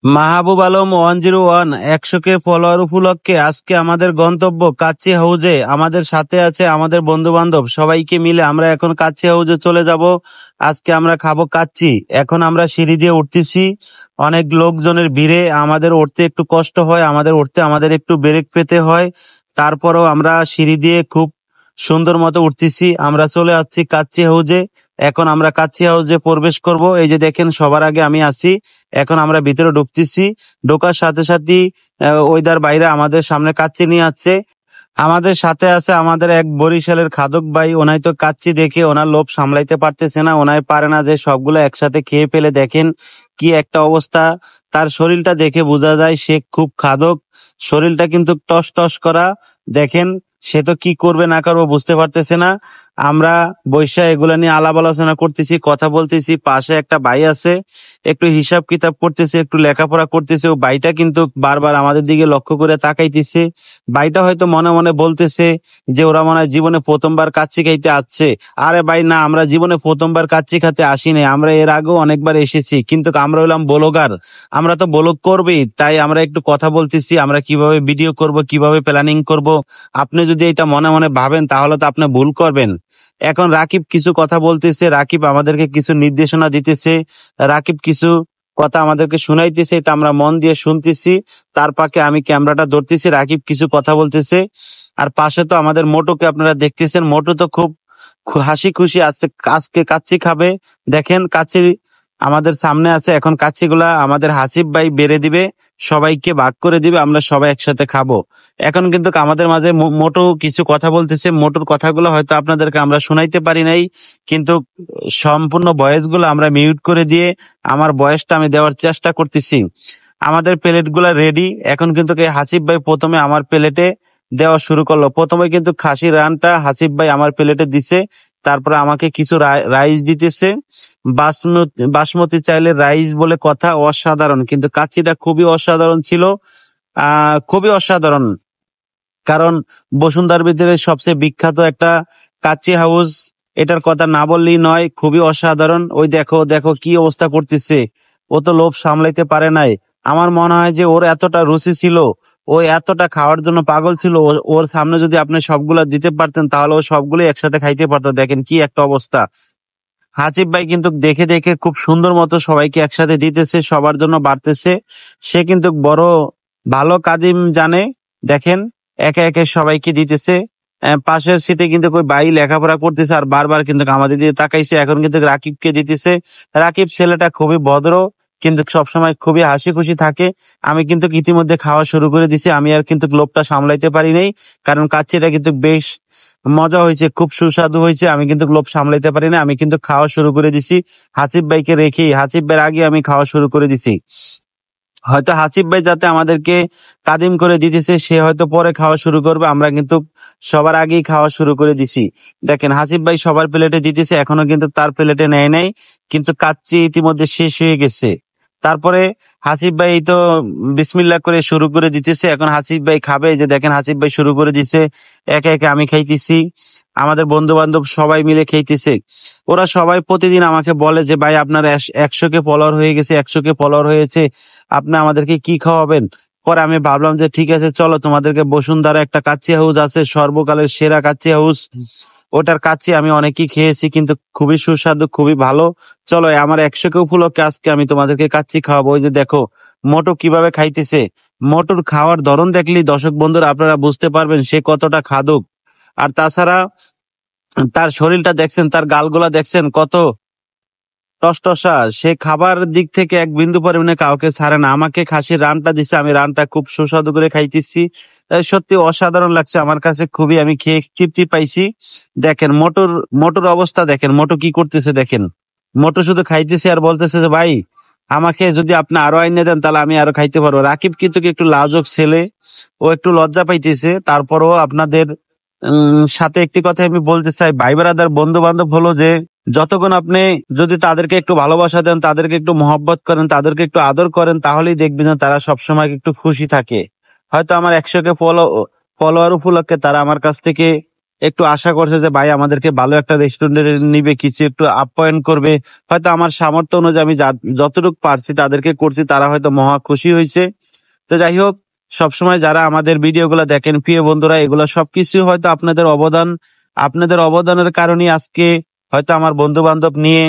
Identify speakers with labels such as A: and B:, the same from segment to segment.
A: Mahbub Alam 101 100K follower উপলক্ষে আজকে আমাদের গন্তব্য কাচ্চি হাউজে। আমাদের সাথে আছে আমাদের বন্ধু বান্ধব, সবাইকে মিলে আমরা এখন কাচ্চি হাউজে চলে যাব। আজকে আমরা খাবো কাচ্চি। এখন আমরা সিঁড়ি দিয়ে উঠতেছি, অনেক লোকজনের ভিড়ে আমাদের উঠতে একটু কষ্ট হয়, আমাদের একটু ব্রেক পেতে হয়। তারপরেও আমরা সিঁড়ি দিয়ে খুব সুন্দর মতো উঠতেছি। আমরা চলে যাচ্ছি কাচ্চি হাউজে। এখন আমরা কাচ্চি হাউজে প্রবেশ করব। এই যে দেখেন, সবার আগে আমি আছি। এখন আমরা ভিতরে ঢুকতেছি। ঢোকার সাথে সাথেই ওইদার বাইরে আমাদের সামনে কাচ্চি নিয়ে আসছে। আমাদের সাথে আছে আমাদের এক বরিশালের খাদক ভাই। ওনাই তো কাচ্চি দেখে ওনার লোভ সামলাইতে পারতেছে না, ওনাই পারে না যে সবগুলো একসাথে খেয়ে ফেলে। দেখেন কি একটা অবস্থা, তার শরীরটা দেখে বোঝা যায় সে খুব খাদক। শরীরটা কিন্তু টস টস করা। দেখেন সে তো কি করবে না করবো বুঝতে পারতেছে না। আমরা বৈশা এগুলা নিয়ে আলাপ আলোচনা করতেছি, কথা বলতেছি। পাশে একটা ভাই আছে, একটু হিসাব কিতাব করতেছে, একটু লেখাপড়া করতেছে। ও ভাইটা কিন্তু বারবার আমাদের দিকে লক্ষ্য করে তাকাইতেছে। ভাইটা হয়তো মনে মনে বলতেছে যে ওরা মনে হয় জীবনে প্রথমবার কাচ্চি খাইতে আসছে। আরে ভাই না, আমরা জীবনে প্রথমবার কাচ্চি খেতে আসিনি, আমরা এর আগেও অনেকবার এসেছি, কিন্তু আমরা হলাম ব্লগার, আমরা তো ব্লগ করবেই। তাই আমরা একটু কথা বলতেছি, আমরা কিভাবে ভিডিও করব, কিভাবে প্ল্যানিং করব। আপনি যদি এটা মনে মনে ভাবেন তাহলে তো আপনি ভুল করবেন। এখন রাকিব কিছু কথা বলতেছে, রাকিব আমাদেরকে কিছু নির্দেশনা দিতেছে, রাকিব কিছু কথা আমাদেরকে শুনাইতেছে, এটা আমরা মন দিয়ে শুনতেছি। তার পাকে আমি ক্যামেরাটা ধরতেছি, রাকিব কিছু কথা বলতেছে। আর পাশে তো আমাদের মোটুকে আপনারা দেখতেছেন, মোটু তো খুব হাসি খুশি আছে, আজকে কাচ্চি খাবে। দেখেন কাচ্চি আমাদের সামনে আছে। এখন কাচ্চিগুলা আমাদের হাসিব ভাই বেড়ে দিবে, সবাইকে ভাগ করে দিবে, আমরা সবাই একসাথে খাবো। এখন কিন্তু আমাদের মাঝে মোটু কিছু কথা বলতেছে। মোটুর কথাগুলো হয়তো আপনাদেরকে আমরা শোনাইতে পারি নাই, কিন্তু সম্পূর্ণ ভয়েস গুলো আমরা মিউট করে দিয়ে আমার ভয়েসটা আমি দেওয়ার চেষ্টা করতেছি। আমাদের প্লেট গুলা রেডি। এখন কিন্তু এই হাসিব ভাই প্রথমে আমার প্লেটে দেওয়া শুরু করলো। প্রথমে কিন্তু খাসির রানটা হাসিব ভাই আমার প্লেটে দিছে, তারপরে আমাকে কিছু রাইস দিতেছে। বাসমতি চাইলে রাইস বলে কথা, অসাধারণ। কিন্তু কাচ্চিটা খুবই অসাধারণ ছিল, খুবই অসাধারণ। কারণ বসুন্ধার ভিতরে সবচেয়ে বিখ্যাত একটা কাচ্চি হাউস, এটার কথা না বললেই নয়। খুবই অসাধারণ। ওই দেখো দেখো কি অবস্থা করতেছে, ও তো লোভ সামলাইতে পারে নাই। আমার মনে হয় যে ওর এতটা রুচি ছিল, ও এতটা খাওয়ার জন্য পাগল ছিল। ওর সামনে যদি আপনি সবগুলা দিতে পারতেন তাহলে ও সবগুলো একসাথে খাইতে পারতো। দেখেন কি একটা অবস্থা। হাসিব ভাই কিন্তু দেখে দেখে খুব সুন্দর মতো সবাইকে একসাথে দিতেছে, সবার জন্য বাড়তেছে। সে কিন্তু বড় ভালো কাদিম জানে। দেখেন একে একে সবাইকে দিতেছে। পাশের সিটে কিন্তু ওই ভাই লেখাপড়া করতেছে আর বারবার কিন্তু আমাদের দিকে তাকাইছে। এখন কিন্তু রাকিবকে দিতেছে। রাকিব ছেলেটা খুবই ভদ্র, কিন্তু সবসময় খুবই হাসি খুশি থাকে। আমি কিন্তু ইতিমধ্যে খাওয়া শুরু করে দিছি, আমি আর কিন্তু লোভটা সামলাইতে পারি নাই। কারণ কাচ্চিটা কিন্তু বেশ মজা হয়েছে, খুব সুস্বাদু হয়েছে। আমি কিন্তু লোভ সামলাইতে পারি না, আমি কিন্তু খাওয়া শুরু করে দিছি। হাসিব ভাইকে রেখে, হাসিব ভাইয়ের আগে আমি খাওয়া শুরু করে দিছি। হয়তো হাসিব ভাই যাতে আমাদেরকে কাদিম করে দিতেছে, সে হয়তো পরে খাওয়া শুরু করবে, আমরা কিন্তু সবার আগেই খাওয়া শুরু করে দিছি। দেখেন হাসিব ভাই সবার প্লেটে দিতেছে, এখনো কিন্তু তার প্লেটে নেয় নাই, কিন্তু কাচ্চি ইতিমধ্যে শেষ হয়ে গেছে। তারপরে হাসিব ভাই তো বিসমিল্লাহ করে শুরু করে দিতেছে। এখন হাসিব ভাই খাবে, এই যে দেখেন হাসিব ভাই শুরু করে দিছে। একে একে আমি খাইতেছি, আমাদের বন্ধু বান্ধব সবাই মিলে খাইতেছে। ওরা সবাই প্রতিদিন আমাকে বলে যে ভাই আপনার 100K ফলোয়ার হয়ে গেছে, 100K ফলোয়ার হয়েছে, আপনি আমাদেরকে কি খাওয়াবেন। পরে আমি ভাবলাম যে ঠিক আছে চলো, তোমাদেরকে বসুন্ধরা একটা কাচ্চি হাউস আছে, সর্বকালের সেরা কাচ্চি হাউস, ওটার কাচ্চি আমি অনেকই খেয়েছি, কিন্তু খুবই সুস্বাদু, খুবই ভালো। চলো আমার 100K উপলক্ষে আজকে আমি তোমাদেরকে কাচ্চি খাওয়াবো। ওই যে দেখো মোটু কিভাবে খাইতেছে। মোটুর খাওয়ার ধরন দেখলেই দর্শক বন্ধুরা আপনারা বুঝতে পারবেন সে কতটা খাদক। আর তাছাড়া তার শরীরটা দেখছেন, তার গালগুলা দেখছেন কত টসটসা। সে খাবার দিক থেকে এক বিন্দু পরিমাণে কাউকে ছাড়ে না। আমাকে খাসির রানটা দিছে, আমি রানটা খুব সুস্বাদু করে খাইতেছি। সত্যি অসাধারণ লাগছে আমার কাছে, খুবই আমি খেয়ে তৃপ্তি পাইছি। দেখেন মোটুর মোটুর অবস্থা দেখেন, মোটু কি করতেছে দেখেন। মোটু শুধু খাইতেছে আর বলতেছে যে ভাই আমাকে যদি আপনি আরো আইনে দেন তাহলে আমি আরো খাইতে পারবো। রাকিব কিন্তু একটু লাজুক ছেলে, ও একটু লজ্জা পাইতেছে। তারপরও আপনাদের সাথে একটি কথা আমি বলতে চাই, ভাই ব্রাদার বন্ধু বান্ধব হলো যে যতক্ষণ আপনি যদি তাদেরকে একটু ভালোবাসা দেন, তাদেরকে একটু মহব্বত করেন, তাদেরকে একটু আদর করেন, তাহলেই দেখবেন যে তারা সবসময় একটু খুশি থাকে। হয়তো আমার 100K ফলোয়ার উপলক্ষে তারা আমার কাছ থেকে একটু আশা করছে যে ভাই আমাদেরকে ভালো একটা রেস্টুরেন্টে নিবে, কিছু একটু আপ্যায়ন করবে। হয়তো আমার সামর্থ্য অনুযায়ী আমি যতটুকু পারছি তাদেরকে করছি, তারা হয়তো মহা খুশি হয়েছে। তো যাই হোক, সবসময় যারা আমাদের ভিডিওগুলো দেখেন প্রিয় বন্ধুরা, এগুলো সবকিছু হয়তো আপনাদের অবদান, আপনাদের অবদানের কারণে আজকে হয়তো আমার বন্ধু বান্ধব নিয়ে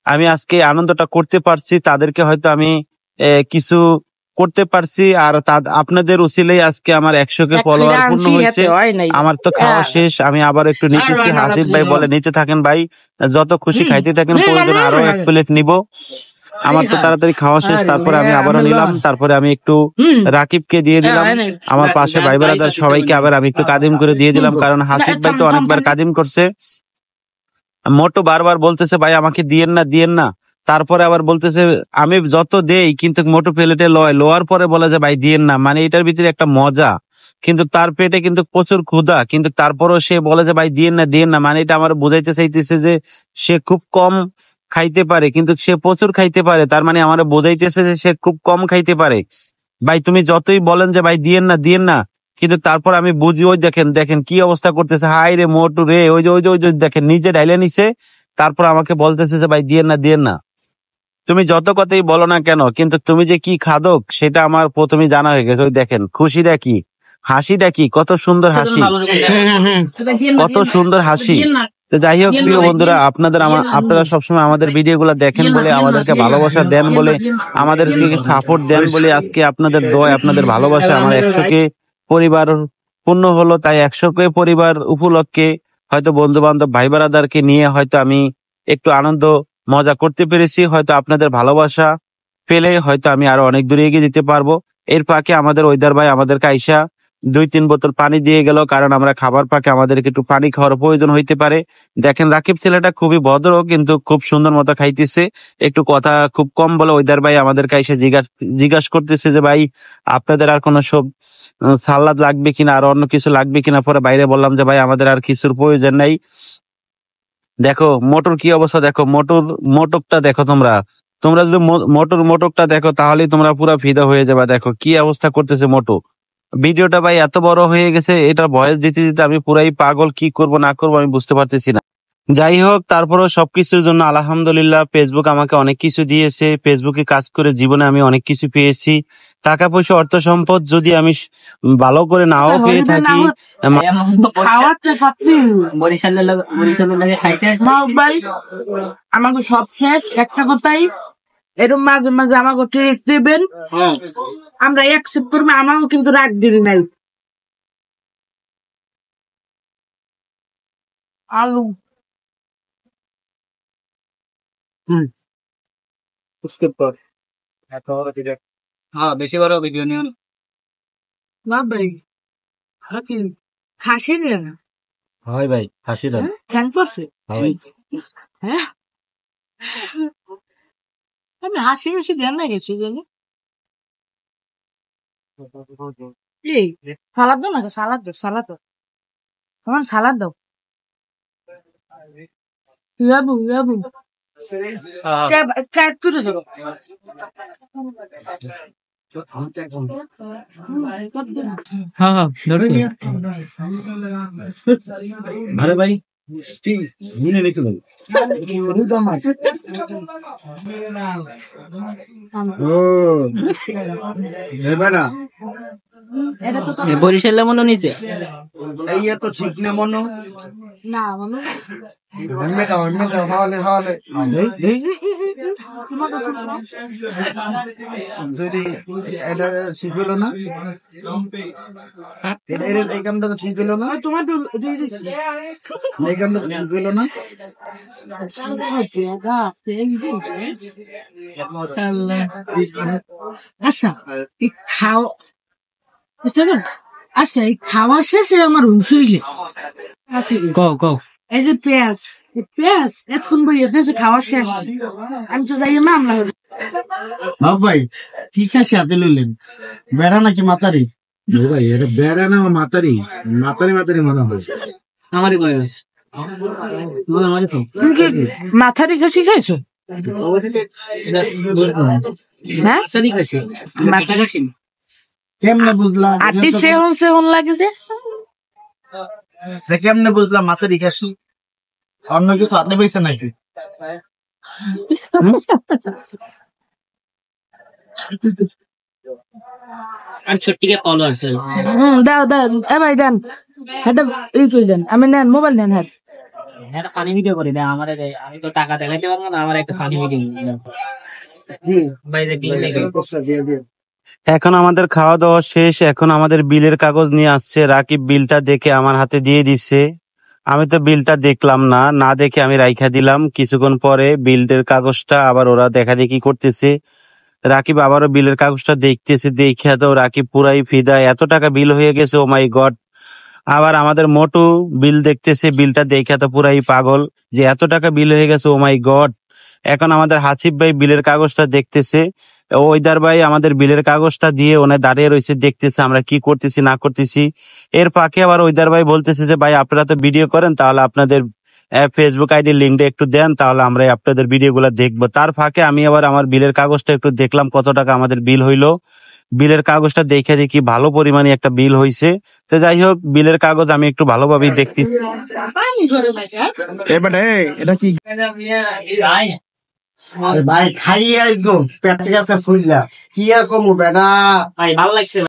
A: আমি আজকে আনন্দটা করতে পারছি, তাদেরকে হয়তো আমি কিছু করতে পারছি। আর আপনাদের উসিলেই আজকে আমার 100কে ফলোয়ার পূর্ণ হয়েছে। আমার তো খাওয়া শেষ, আমি আবার একটু নিতেছি। হাসিফ ভাই বলে নিতে থাকেন ভাই, যত খুশি খাইতে থাকেন, প্রয়োজনে আরো 1 প্লেট নিব। আমার তো তাড়াতাড়ি খাওয়া শেষ, তারপরে আমি আবারও নিলাম, তারপরে আমি একটু রাকিবকে দিয়ে দিলাম, আমার পাশে ভাই বেড়াদার সবাইকে আবার আমি একটু কাদিম করে দিয়ে দিলাম, কারণ হাসিফ ভাই তো অনেকবার কাদিম করছে। মোটু বারবার বলতেছে ভাই আমাকে দিয়েন না দিয়েন না, তারপরে আবার বলতেছে আমি যত দেই কিন্তু মোটু প্লেটে লোয়ার পরে বলে যে ভাই দিয়েন না, মানে এটার ভিতরে একটা মজা। কিন্তু তার পেটে কিন্তু প্রচুর ক্ষুধা, কিন্তু তারপরও সে বলে যে ভাই দিয়েন না দিয়েন না, মানে এটা আমার বোঝাইতে চাইতেছে যে সে খুব কম খাইতে পারে কিন্তু সে প্রচুর খাইতে পারে, তার মানে আমার বোঝাইতেছে যে সে খুব কম খাইতে পারে। ভাই তুমি যতই বলেন যে ভাই দিয়েন না দিয়েন না, কিন্তু তারপর আমি বুঝি, ওই দেখেন দেখেন কি অবস্থা করতেছে, হাই রে মোটু রে, ওই যে দেখেন নিজে ডাইলে নিছে, তারপর আমাকে বলতেছে যে ভাই দিয়েন না দিয়েন না। তুমি যত কথাই বলো না কেন, কিন্তু তুমি যে কি খাদক সেটা আমার প্রথমে জানা হয়ে গেছে। ওই দেখেন খুশিটা কি, হাসিটা কি, কত সুন্দর হাসি, কত সুন্দর হাসি। তো যাই হোক প্রিয় বন্ধুরা, আপনারা সবসময় আমাদের ভিডিও গুলা দেখেন বলে, আমাদেরকে ভালোবাসা দেন বলে, আমাদেরকে সাপোর্ট দেন বলে আজকে আপনাদের দোয়া, আপনাদের ভালোবাসা আমার 100কে পরিবার পূর্ণ হলো। তাই 100কে পরিবার উপলক্ষে হয়তো বন্ধু বান্ধব ভাই বারাদারকে নিয়ে হয়তো আমি একটু আনন্দ মজা করতে পেরেছি। হয়তো আপনাদের ভালোবাসা পেলে হয়তো আমি আরো অনেক দূরে এগিয়ে দিতে পারবো। এর ফাঁকে আমাদের ওইদার ভাই আমাদেরকে আইসা 2-3 বোতল পানি দিয়ে গেল, কারণ আমরা খাবার ফাঁকে আমাদেরকে একটু পানি খাওয়ার প্রয়োজন হইতে পারে। দেখেন রাকিব ছেলেটা খুবই ভদ্র, কিন্তু খুব সুন্দর মতো খাইতেছে, একটু কথা খুব কম বলে। ওইদার ভাই আমাদেরকে এসে জিজ্ঞাসা করতেছে যে ভাই আপনাদের আর কোনো সব সালাদ লাগবে কিনা, আর অন্য কিছু লাগবে কিনা। পরে বাইরে বললাম যে ভাই আমাদের আর কিছুর প্রয়োজন নাই। দেখো মোটর কি অবস্থা, দেখো মোটরটা দেখো, তোমরা যদি মোটরটা দেখো তাহলেই তোমরা পুরো ফিদা হয়ে যাবে। দেখো কি অবস্থা করতেছে মোটু। ভিডিওটা ভাই এত বড় হয়ে গেছে, এটা ভয়েস দিতে দিতে আমি পুরাই পাগল, কি করব না করবো আমি বুঝতে পারতেছি না। যাই হোক, তারপরও সবকিছুর জন্য আলহামদুলিল্লাহ, ফেসবুক আমাকে অনেক কিছু দিয়েছে। ফেসবুকে কাজ করে জীবনে আমি অনেক কিছু পেয়েছি, টাকা পয়সা অর্থ সম্পদ যদি আমি ভালো করে নাও পেয়ে থাকি।
B: আমাকে সব শেষ, একটা কথাই এরকম মাঝে মাঝে আমাকে ট্রিট দিবেন, আমরা অ্যাকসেপ্ট করবো, আমাকে কিন্তু রাগ দিবি নাই। আলু
C: হ্যাঁ বেশি বড় ভিডিও নিও
B: না ভাই, খাসি না
A: হয় ভাই, হাসি দেন।
B: ঠ্যাং পড়ছে। হ্যাঁ আমি হাসি হাসি দেন না গেছি জানি। এই সালাদ দাও না, সালাদ দাও, সালাদ দাও, আমার সালাদ দাও। ইয়াবু ইয়াবু কাট করে দেবো।
C: হ্যাঁ হ্যাঁ
A: আরে ভাই মিনে লিখে দেবো।
C: বরিশালে মনে নিছে
D: এই তো ঠিক না মনো
B: না মনে
D: যদি এটা ঠিক হলো না, এই কামটা তো ঠিক হলো না,
B: তোমার দিয়ে দিচ্ছি।
D: এই কামটা তো ঠিক হলো না।
B: আচ্ছা এই খাওয়া, আচ্ছা এই খাওয়া শেষে আমার হুশ হইলে এই যে পেঁয়াজ, পেঁয়াজ এতক্ষণ বইয়ে দিয়েছে, খাওয়া শেষ আমি তো যাই মামলা হলো।
D: ভাই কি খাসি হাতে লইলেন, বেড়া নাকি মাতারি?
A: ভাই এটা বেড়া না মাতারি, মাতারি মাতারি মনে হয়
C: আমারই বয়স।
B: মাথারি খাসি খাইছো? হ্যাঁ
D: কেমনে বুঝলা?
B: আটি সেহন সেহন লাগে যে
D: কেমনে বুঝলাম মাথা রিখাসি অন্য কিছু হাতে পাইছে নাকি?
C: ছোট্টিকে ফলো আছে
B: দাও দাও এ ভাই দেন এটা ই করে দেন আমি নেন মোবাইল নেন হ্যাঁ
C: একটা ফানি ভিডিও করি না আমার আমি তো টাকা দেখাইতে পারবো না আমার একটা ফানি ভিডিও ভাই যে বিল দেখে
A: এখন আমাদের খাওয়া দাওয়া শেষ, এখন আমাদের বিলের কাগজ নিয়ে আসছে। রাকিব বিলটা দেখে আমার হাতে দিয়ে দিচ্ছে। আমি তো বিলটা দেখলাম না, না দেখে আমি রাইখা দিলাম। কিছুক্ষণ পরে বিলের কাগজটা আবার ওরা দেখা দেখি করতেছে। রাকিব আবারও বিলের কাগজটা দেখতেছে, দেখে তো রাকিব পুরাই ফিদা, এত টাকা বিল হয়ে গেছে, ও মাই গড। আবার আমাদের মোটু বিল দেখতেছে, বিলটা দেখে তো পুরাই পাগল যে এত টাকা বিল হয়ে গেছে, ও মাই গড। এখন আমাদের হাসিব ভাই বিলের কাগজটা দেখতেছে, ওইদার ভাই আমাদের বিলের কাগজটা দিয়ে ওনে দাঁড়িয়ে রয়েছে, দেখতেছে আমরা কি করতেছি না করতেছি। এর ফাঁকে আবার ওইদার ভাই বলতেছে যে ভাই আপনারা তো ভিডিও করেন, তাহলে আপনাদের ফেসবুক আইডি লিঙ্কটা একটু দেন, তাহলে আমরা আপনাদের ভিডিও গুলা দেখবো। তার ফাঁকে আমি আবার আমার বিলের কাগজটা একটু দেখলাম কত টাকা আমাদের বিল হইলো। বিলের কাগজটা দেখে দেখি ভালো পরিমাণে একটা বিল হইছে। তো যাই হোক, বিলের কাগজ আমি একটু ভালোভাবেই দেখতেছি।
D: এবারে এটা কি ভাই খাইয়ে আসবো পেট গেছে ফুললা কি আর কমু বেটা
C: ভাই ভালো লাগছে